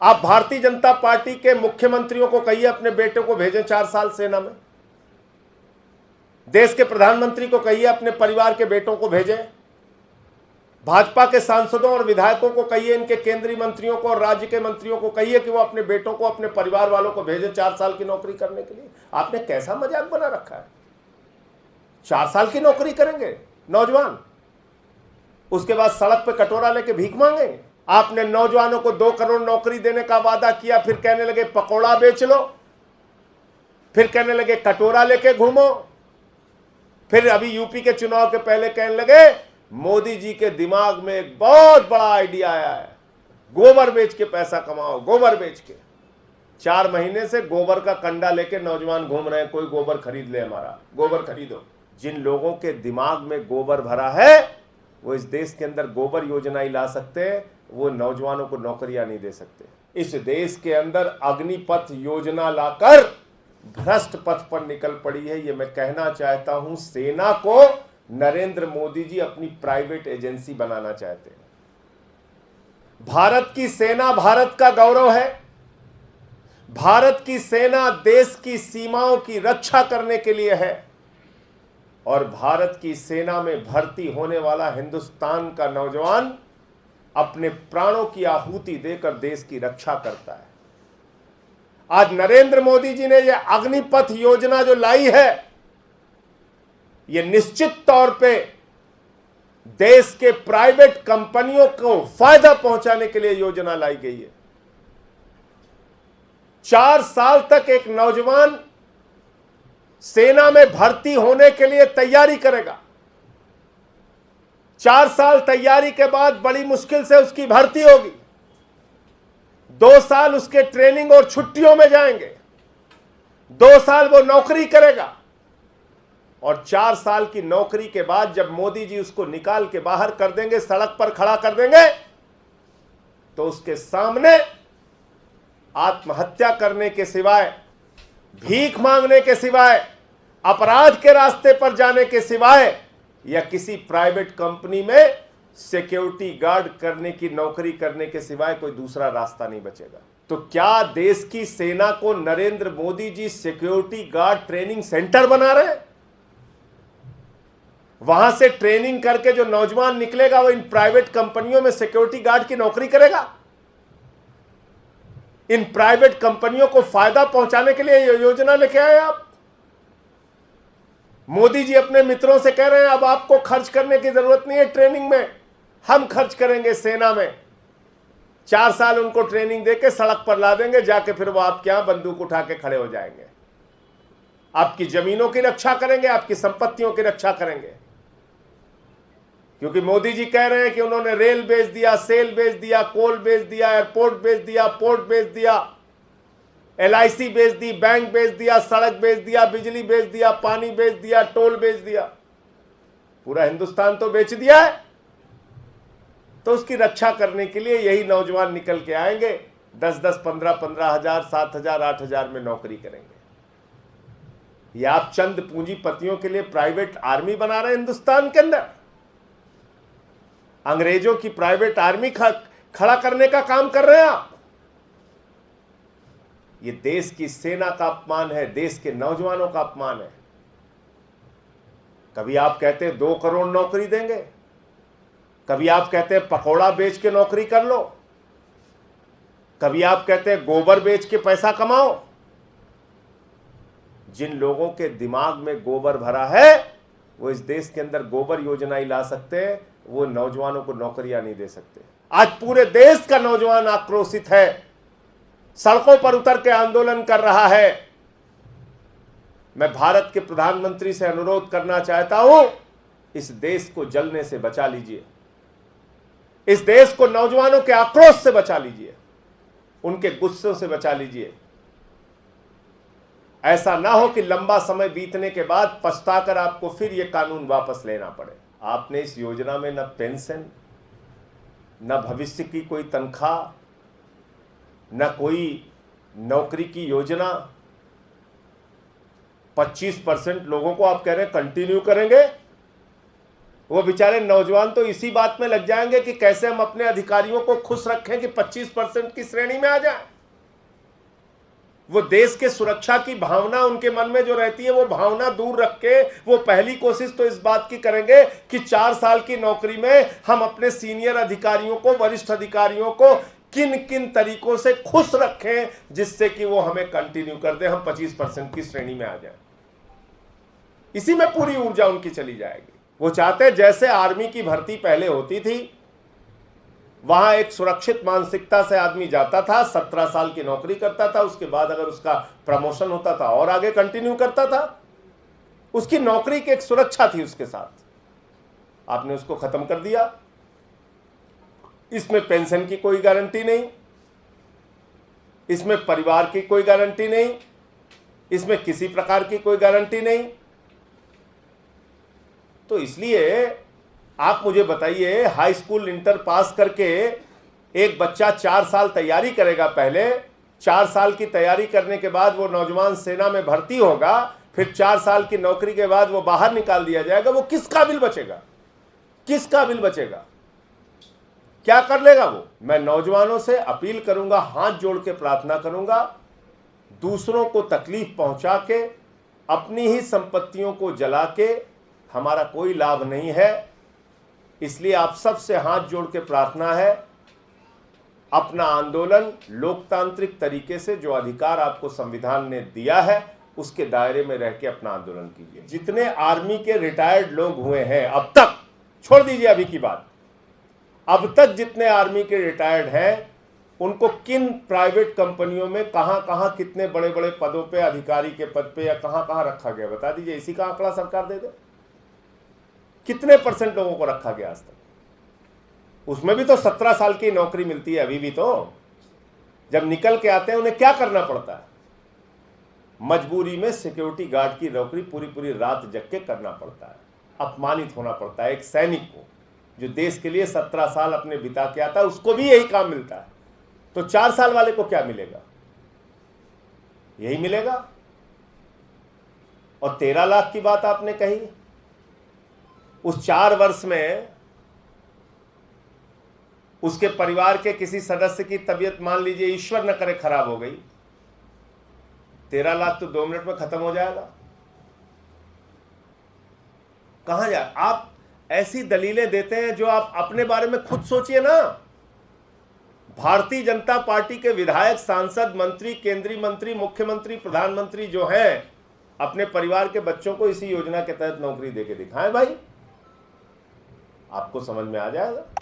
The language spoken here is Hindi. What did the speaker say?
आप भारतीय जनता पार्टी के मुख्यमंत्रियों को कहिए अपने बेटे को भेजें 4 साल सेना में। देश के प्रधानमंत्री को कहिए अपने परिवार के बेटों को भेजें। भाजपा के सांसदों और विधायकों को कहिए, इनके केंद्रीय मंत्रियों को और राज्य के मंत्रियों को कहिए कि वो अपने बेटों को, अपने परिवार वालों को भेजें 4 साल की नौकरी करने के लिए। आपने कैसा मजाक बना रखा है? 4 साल की नौकरी करेंगे नौजवान, उसके बाद सड़क पे कटोरा लेके भीख मांगेंगे। आपने नौजवानों को 2 करोड़ नौकरी देने का वादा किया, फिर कहने लगे पकौड़ा बेच लो, फिर कहने लगे कटोरा लेके घूमो, फिर अभी यूपी के चुनाव के पहले कहने लगे मोदी जी के दिमाग में एक बहुत बड़ा आइडिया आया है, गोबर बेच के पैसा कमाओ, गोबर बेच के। 4 महीने से गोबर का कंडा लेके नौजवान घूम रहे हैं, कोई गोबर खरीद ले, हमारा गोबर खरीदो। जिन लोगों के दिमाग में गोबर भरा है वो इस देश के अंदर गोबर योजना ही ला सकते हैं, वो नौजवानों को नौकरियां नहीं दे सकते। इस देश के अंदर अग्निपथ योजना लाकर भ्रष्ट पथ पर निकल पड़ी है। ये मैं कहना चाहता हूं, सेना को नरेंद्र मोदी जी अपनी प्राइवेट एजेंसी बनाना चाहते हैं। भारत की सेना भारत का गौरव है। भारत की सेना देश की सीमाओं की रक्षा करने के लिए है और भारत की सेना में भर्ती होने वाला हिंदुस्तान का नौजवान अपने प्राणों की आहुति देकर देश की रक्षा करता है। आज नरेंद्र मोदी जी ने यह अग्निपथ योजना जो लाई है, यह निश्चित तौर पे देश के प्राइवेट कंपनियों को फायदा पहुंचाने के लिए योजना लाई गई है। 4 साल तक एक नौजवान सेना में भर्ती होने के लिए तैयारी करेगा। 4 साल तैयारी के बाद बड़ी मुश्किल से उसकी भर्ती होगी। 2 साल उसके ट्रेनिंग और छुट्टियों में जाएंगे। 2 साल वो नौकरी करेगा और 4 साल की नौकरी के बाद जब मोदी जी उसको निकाल के बाहर कर देंगे, सड़क पर खड़ा कर देंगे, तो उसके सामने आत्महत्या करने के सिवाय, भीख मांगने के सिवाय, अपराध के रास्ते पर जाने के सिवाय या किसी प्राइवेट कंपनी में सिक्योरिटी गार्ड करने की नौकरी करने के सिवाय कोई दूसरा रास्ता नहीं बचेगा। तो क्या देश की सेना को Narendra Modi ji security guard training centre बना रहे हैं? वहां से ट्रेनिंग करके जो नौजवान निकलेगा वो इन प्राइवेट कंपनियों में सिक्योरिटी गार्ड की नौकरी करेगा। इन प्राइवेट कंपनियों को फायदा पहुंचाने के लिए ये योजना लेके आए आप। मोदी जी अपने मित्रों से कह रहे हैं अब आपको खर्च करने की जरूरत नहीं है ट्रेनिंग में, हम खर्च करेंगे सेना में। 4 साल उनको ट्रेनिंग देके सड़क पर ला देंगे, जाके फिर वो आपके यहां बंदूक उठा के खड़े हो जाएंगे। आपकी जमीनों की रक्षा करेंगे, आपकी संपत्तियों की रक्षा करेंगे। क्योंकि मोदी जी कह रहे हैं कि उन्होंने रेल बेच दिया, सेल बेच दिया, कोल बेच दिया, एयरपोर्ट बेच दिया, पोर्ट बेच दिया, LIC बेच दी, बैंक बेच दिया, सड़क बेच दिया, बिजली बेच दिया, पानी बेच दिया, टोल बेच दिया, पूरा हिंदुस्तान तो बेच दिया है। तो उसकी रक्षा करने के लिए यही नौजवान निकल के आएंगे, 10-10, 15-15 हजार, 7 हजार, 8 हजार में नौकरी करेंगे। ये आप चंद पूंजीपतियों के लिए प्राइवेट आर्मी बना रहे हैं हिंदुस्तान के अंदर। अंग्रेजों की प्राइवेट आर्मी खड़ा करने का काम कर रहे हैं आप। ये देश की सेना का अपमान है, देश के नौजवानों का अपमान है। कभी आप कहते हैं 2 करोड़ नौकरी देंगे, कभी आप कहते हैं पकौड़ा बेच के नौकरी कर लो, कभी आप कहते हैं गोबर बेच के पैसा कमाओ। जिन लोगों के दिमाग में गोबर भरा है वो इस देश के अंदर गोबर योजना ही ला सकते हैं, वो नौजवानों को नौकरियां नहीं दे सकते। आज पूरे देश का नौजवान आक्रोशित है, सड़कों पर उतर के आंदोलन कर रहा है। मैं भारत के प्रधानमंत्री से अनुरोध करना चाहता हूं, इस देश को जलने से बचा लीजिए, इस देश को नौजवानों के आक्रोश से बचा लीजिए, उनके गुस्सों से बचा लीजिए। ऐसा ना हो कि लंबा समय बीतने के बाद पछताकर आपको फिर यह कानून वापस लेना पड़े। आपने इस योजना में न पेंशन, न भविष्य की कोई तनख्वाह, न कोई नौकरी की योजना। 25% लोगों को आप कह रहे हैं कंटिन्यू करेंगे। वो बेचारे नौजवान तो इसी बात में लग जाएंगे कि कैसे हम अपने अधिकारियों को खुश रखें कि 25% की श्रेणी में आ जाए। वो देश के सुरक्षा की भावना उनके मन में जो रहती है वो भावना दूर रख के वो पहली कोशिश तो इस बात की करेंगे कि 4 साल की नौकरी में हम अपने सीनियर अधिकारियों को, वरिष्ठ अधिकारियों को किन किन तरीकों से खुश रखें जिससे कि वो हमें कंटिन्यू कर दे, हम 25% की श्रेणी में आ जाएं। इसी में पूरी ऊर्जा उनकी चली जाएगी। वो चाहते हैं जैसे आर्मी की भर्ती पहले होती थी, वहां एक सुरक्षित मानसिकता से आदमी जाता था, 17 साल की नौकरी करता था, उसके बाद अगर उसका प्रमोशन होता था और आगे कंटिन्यू करता था, उसकी नौकरी की एक सुरक्षा थी उसके साथ। आपने उसको खत्म कर दिया। इसमें पेंशन की कोई गारंटी नहीं, इसमें परिवार की कोई गारंटी नहीं, इसमें किसी प्रकार की कोई गारंटी नहीं। तो इसलिए आप मुझे बताइए, हाई स्कूल इंटर पास करके एक बच्चा 4 साल तैयारी करेगा, पहले 4 साल की तैयारी करने के बाद वो नौजवान सेना में भर्ती होगा, फिर 4 साल की नौकरी के बाद वो बाहर निकाल दिया जाएगा। वो किस काबिल बचेगा? किस काबिल बचेगा? क्या कर लेगा वो? मैं नौजवानों से अपील करूंगा, हाथ जोड़ के प्रार्थना करूंगा, दूसरों को तकलीफ पहुंचा के, अपनी ही संपत्तियों को जला के हमारा कोई लाभ नहीं है। इसलिए आप सबसे हाथ जोड़ के प्रार्थना है, अपना आंदोलन लोकतांत्रिक तरीके से, जो अधिकार आपको संविधान ने दिया है उसके दायरे में रह के अपना आंदोलन कीजिए। जितने आर्मी के रिटायर्ड लोग हुए हैं अब तक, छोड़ दीजिए अभी की बात, अब तक जितने आर्मी के रिटायर्ड हैं उनको किन प्राइवेट कंपनियों में कहां कहां कितने बड़े बड़े पदों पे, अधिकारी के पद पे या कहां कहां रखा गया, बता दीजिए। इसी का आंकड़ा सरकार दे दे, कितने % लोगों को रखा गया आज तक? उसमें भी तो 17 साल की नौकरी मिलती है अभी भी। तो जब निकल के आते हैं उन्हें क्या करना पड़ता है? मजबूरी में सिक्योरिटी गार्ड की नौकरी पूरी पूरी रात जग के करना पड़ता है, अपमानित होना पड़ता है। एक सैनिक को जो देश के लिए 17 साल अपने बिता के आता है, उसको भी यही काम मिलता है। तो 4 साल वाले को क्या मिलेगा? यही मिलेगा। और 13 लाख की बात आपने कही, उस 4 वर्ष में उसके परिवार के किसी सदस्य की तबीयत, मान लीजिए ईश्वर न करे, खराब हो गई, 13 लाख तो 2 मिनट में खत्म हो जाएगा। कहां जाए? आप ऐसी दलीलें देते हैं जो आप अपने बारे में खुद सोचिए ना। भारतीय जनता पार्टी के विधायक, सांसद, मंत्री, केंद्रीय मंत्री, मुख्यमंत्री, प्रधानमंत्री जो हैं, अपने परिवार के बच्चों को इसी योजना के तहत नौकरी देके दिखाएं भाई, आपको समझ में आ जाएगा।